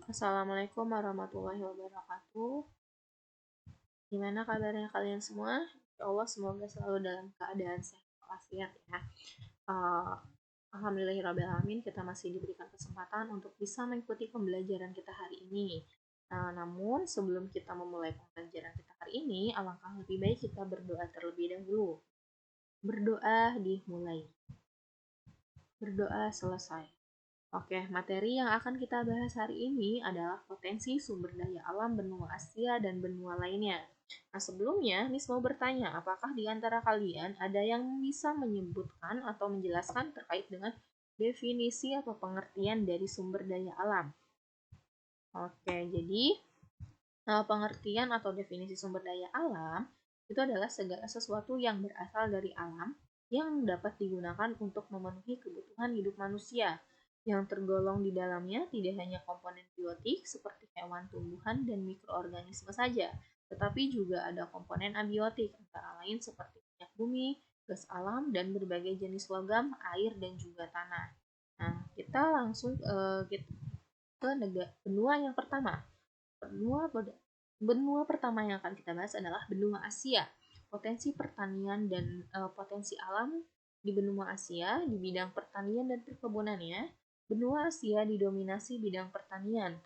Assalamualaikum warahmatullahi wabarakatuh. Gimana kabarnya kalian semua? Insya Allah semoga selalu dalam keadaan sehat walafiat ya. Uh, Alhamdulillahirrahmanirrahim, kita masih diberikan kesempatan untuk bisa mengikuti pembelajaran kita hari ini. Namun sebelum kita memulai pembelajaran kita hari ini, alangkah lebih baik kita berdoa terlebih dahulu. Berdoa dimulai. Berdoa selesai. Oke, materi yang akan kita bahas hari ini adalah potensi sumber daya alam benua Asia dan benua lainnya. Nah, sebelumnya, Miss mau bertanya, apakah di antara kalian ada yang bisa menyebutkan atau menjelaskan terkait dengan definisi atau pengertian dari sumber daya alam? Oke, jadi pengertian atau definisi sumber daya alam itu adalah segala sesuatu yang berasal dari alam yang dapat digunakan untuk memenuhi kebutuhan hidup manusia. Yang tergolong di dalamnya tidak hanya komponen biotik seperti hewan, tumbuhan, dan mikroorganisme saja, tetapi juga ada komponen abiotik antara lain seperti minyak bumi, gas alam, dan berbagai jenis logam, air, dan juga tanah. Nah, kita langsung ke benua yang pertama. Benua pertama yang akan kita bahas adalah benua Asia. Potensi pertanian dan potensi alam di benua Asia di bidang pertanian dan perkebunannya. Benua Asia didominasi bidang pertanian,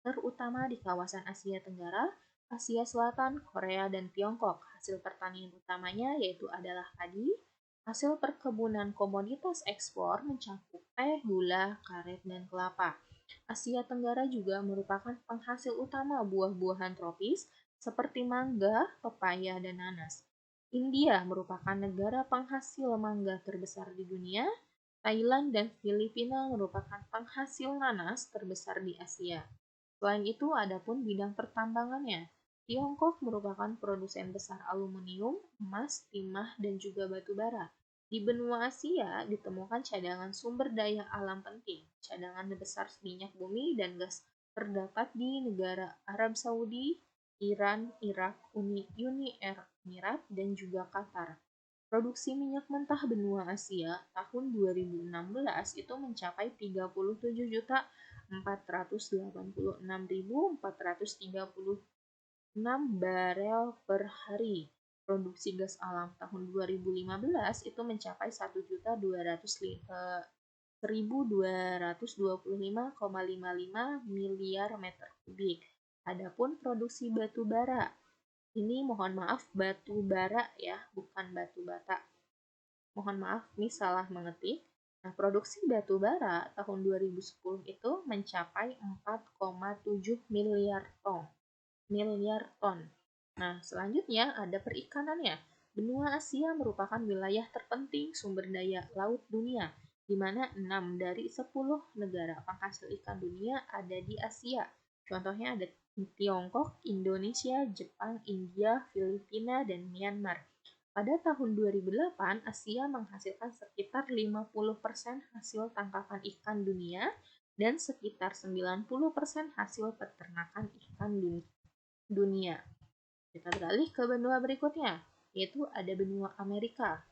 terutama di kawasan Asia Tenggara, Asia Selatan, Korea, dan Tiongkok. Hasil pertanian utamanya yaitu adalah padi. Hasil perkebunan komoditas ekspor mencakup teh, gula, karet, dan kelapa. Asia Tenggara juga merupakan penghasil utama buah-buahan tropis seperti mangga, pepaya, dan nanas. India merupakan negara penghasil mangga terbesar di dunia. Thailand dan Filipina merupakan penghasil nanas terbesar di Asia. Selain itu, adapun bidang pertambangannya. Tiongkok merupakan produsen besar aluminium, emas, timah, dan juga batu bara. Di benua Asia ditemukan cadangan sumber daya alam penting. Cadangan besar minyak bumi dan gas terdapat di negara Arab Saudi, Iran, Irak, Uni Emirat, dan juga Qatar. Produksi minyak mentah benua Asia tahun 2016 itu mencapai 37.486.436 barel per hari. Produksi gas alam tahun 2015 itu mencapai 1.225,55 miliar meter kubik. Adapun produksi batu bara, ini mohon maaf batu bara ya, bukan batu bata. Mohon maaf, ini salah mengetik. Nah, produksi batu bara tahun 2010 itu mencapai 4,7 miliar ton. Nah, selanjutnya ada perikanannya. Benua Asia merupakan wilayah terpenting sumber daya laut dunia, di mana 6 dari 10 negara penghasil ikan dunia ada di Asia. Contohnya ada Tiongkok, Indonesia, Jepang, India, Filipina, dan Myanmar. Pada tahun 2008, Asia menghasilkan sekitar 50% hasil tangkapan ikan dunia dan sekitar 90% hasil peternakan ikan dunia. Kita beralih ke benua berikutnya, yaitu ada benua Amerika.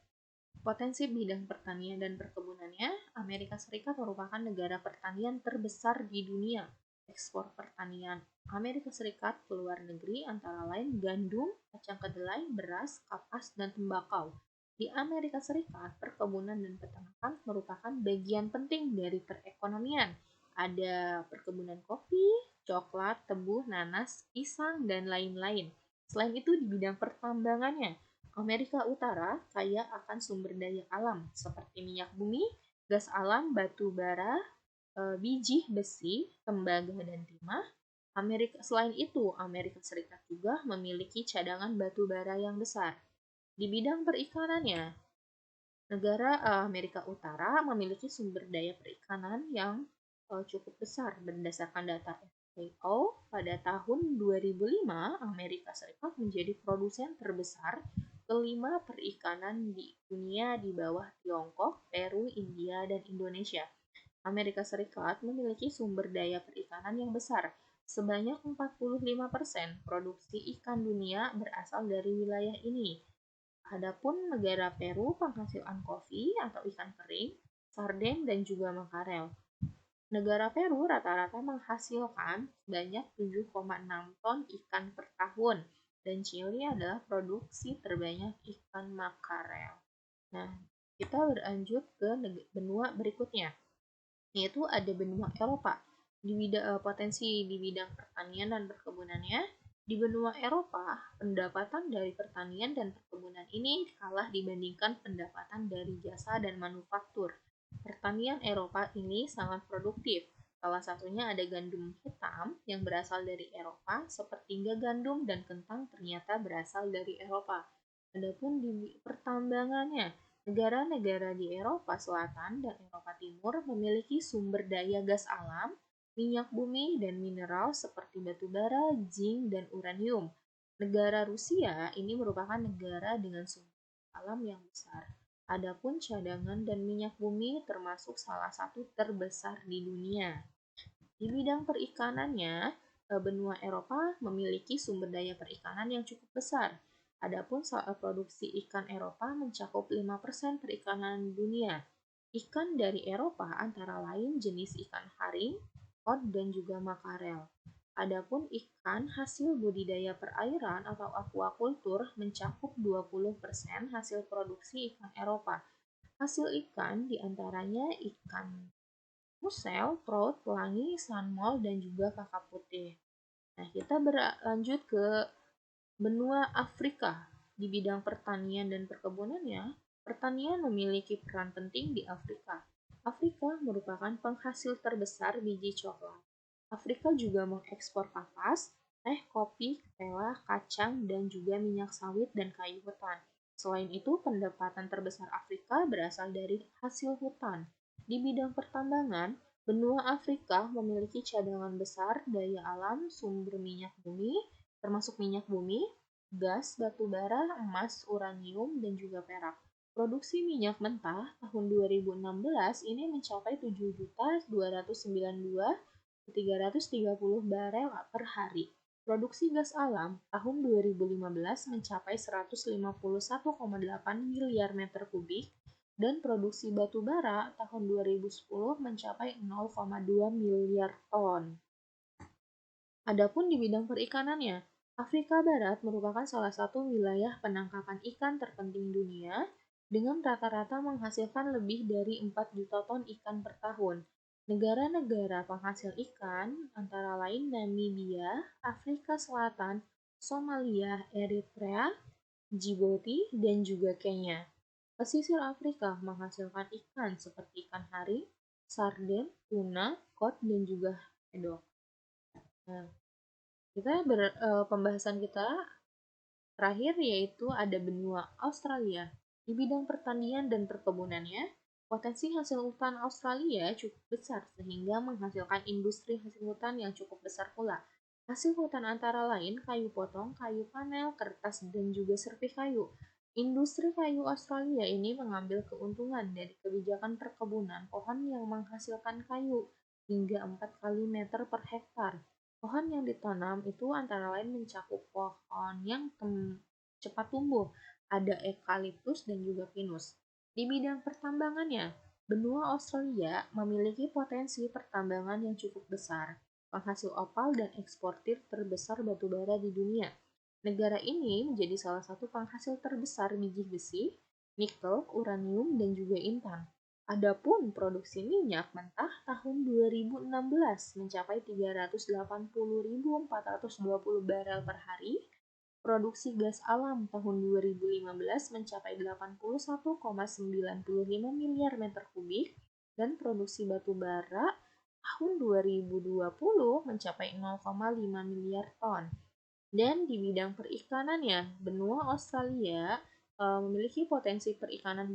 Potensi bidang pertanian dan perkebunannya, Amerika Serikat merupakan negara pertanian terbesar di dunia. Ekspor pertanian Amerika Serikat ke luar negeri antara lain gandum, kacang kedelai, beras, kapas, dan tembakau. Di Amerika Serikat, perkebunan dan peternakan merupakan bagian penting dari perekonomian. Ada perkebunan kopi, coklat, tebu, nanas, pisang, dan lain-lain. Selain itu, di bidang pertambangannya, Amerika Utara kaya akan sumber daya alam seperti minyak bumi, gas alam, batu bara, biji besi, tembaga, dan timah. Selain itu, Amerika Serikat juga memiliki cadangan batu bara yang besar. Di bidang perikanannya, negara Amerika Utara memiliki sumber daya perikanan yang cukup besar. Berdasarkan data FAO, pada tahun 2005, Amerika Serikat menjadi produsen terbesar kelima perikanan di dunia di bawah Tiongkok, Peru, India, dan Indonesia. Amerika Serikat memiliki sumber daya perikanan yang besar. Sebanyak 45% produksi ikan dunia berasal dari wilayah ini. Adapun negara Peru penghasil kopi atau ikan kering, sarden, dan juga makarel. Negara Peru rata-rata menghasilkan sebanyak 7,6 ton ikan per tahun, dan Chili adalah produksi terbanyak ikan makarel. Nah, kita berlanjut ke benua berikutnya, yaitu ada benua Eropa. Potensi di bidang pertanian dan perkebunannya, di benua Eropa, pendapatan dari pertanian dan perkebunan ini kalah dibandingkan pendapatan dari jasa dan manufaktur. Pertanian Eropa ini sangat produktif. Salah satunya ada gandum hitam yang berasal dari Eropa, sepertiga gandum dan kentang ternyata berasal dari Eropa. Adapun di pertambangannya, negara-negara di Eropa Selatan dan Eropa Timur memiliki sumber daya gas alam, minyak bumi, dan mineral seperti batu bara, zinc, dan uranium. Negara Rusia ini merupakan negara dengan sumber alam yang besar. Adapun cadangan dan minyak bumi termasuk salah satu terbesar di dunia. Di bidang perikanannya, benua Eropa memiliki sumber daya perikanan yang cukup besar. Adapun produksi ikan Eropa mencakup 5% perikanan dunia. Ikan dari Eropa antara lain jenis ikan haring, cod, dan juga makarel. Adapun ikan hasil budidaya perairan atau aquaculture mencakup 20% hasil produksi ikan Eropa. Hasil ikan diantaranya ikan musel, trout, pelangi, salmon, dan juga kakap putih. Nah, kita berlanjut ke benua Afrika. Di bidang pertanian dan perkebunannya, pertanian memiliki peran penting di Afrika. Afrika merupakan penghasil terbesar biji coklat. Afrika juga mengekspor kapas, teh, kopi, ketela, kacang, dan juga minyak sawit dan kayu hutan. Selain itu, pendapatan terbesar Afrika berasal dari hasil hutan. Di bidang pertambangan, benua Afrika memiliki cadangan besar daya alam sumber minyak bumi, termasuk minyak bumi, gas, batu bara, emas, uranium, dan juga perak. Produksi minyak mentah tahun 2016 ini mencapai 7.292.330 barel per hari. Produksi gas alam tahun 2015 mencapai 151,8 miliar meter kubik dan produksi batu bara tahun 2010 mencapai 0,2 miliar ton. Adapun di bidang perikanannya, Afrika Barat merupakan salah satu wilayah penangkapan ikan terpenting dunia dengan rata-rata menghasilkan lebih dari 4 juta ton ikan per tahun. Negara-negara penghasil ikan antara lain Namibia, Afrika Selatan, Somalia, Eritrea, Djibouti, dan juga Kenya. Pesisir Afrika menghasilkan ikan seperti ikan haring, sarden, tuna, kod, dan juga hedok. Nah, pembahasan kita terakhir yaitu ada benua Australia. Di bidang pertanian dan perkebunannya, potensi hasil hutan Australia cukup besar sehingga menghasilkan industri hasil hutan yang cukup besar pula. Hasil hutan antara lain kayu potong, kayu panel, kertas, dan juga serpih kayu. Industri kayu Australia ini mengambil keuntungan dari kebijakan perkebunan pohon yang menghasilkan kayu hingga 4 kali meter per hektar. Pohon yang ditanam itu antara lain mencakup pohon yang cepat tumbuh, ada eukaliptus dan juga pinus. Di bidang pertambangannya, benua Australia memiliki potensi pertambangan yang cukup besar, penghasil opal dan eksportir terbesar batu bara di dunia. Negara ini menjadi salah satu penghasil terbesar biji besi, nikel, uranium, dan juga intan. Adapun produksi minyak mentah tahun 2016 mencapai 380.420 barel per hari, produksi gas alam tahun 2015 mencapai 81,95 miliar meter kubik, dan produksi batu bara tahun 2020 mencapai 0,5 miliar ton. Dan di bidang perikanannya, benua Australia memiliki potensi perikanan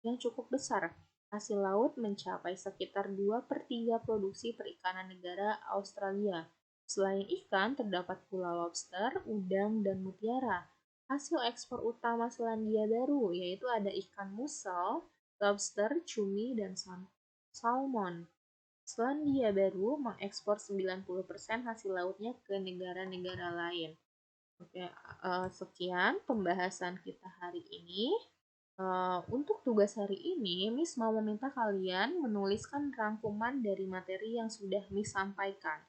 yang cukup besar. Hasil laut mencapai sekitar 2/3 produksi perikanan negara Australia. Selain ikan, terdapat pula lobster, udang, dan mutiara. Hasil ekspor utama Selandia Baru yaitu ada ikan musel, lobster, cumi, dan salmon. Selandia Baru mengekspor 90% hasil lautnya ke negara-negara lain. Oke, sekian pembahasan kita hari ini. Untuk tugas hari ini, Miss mau meminta kalian menuliskan rangkuman dari materi yang sudah Miss sampaikan.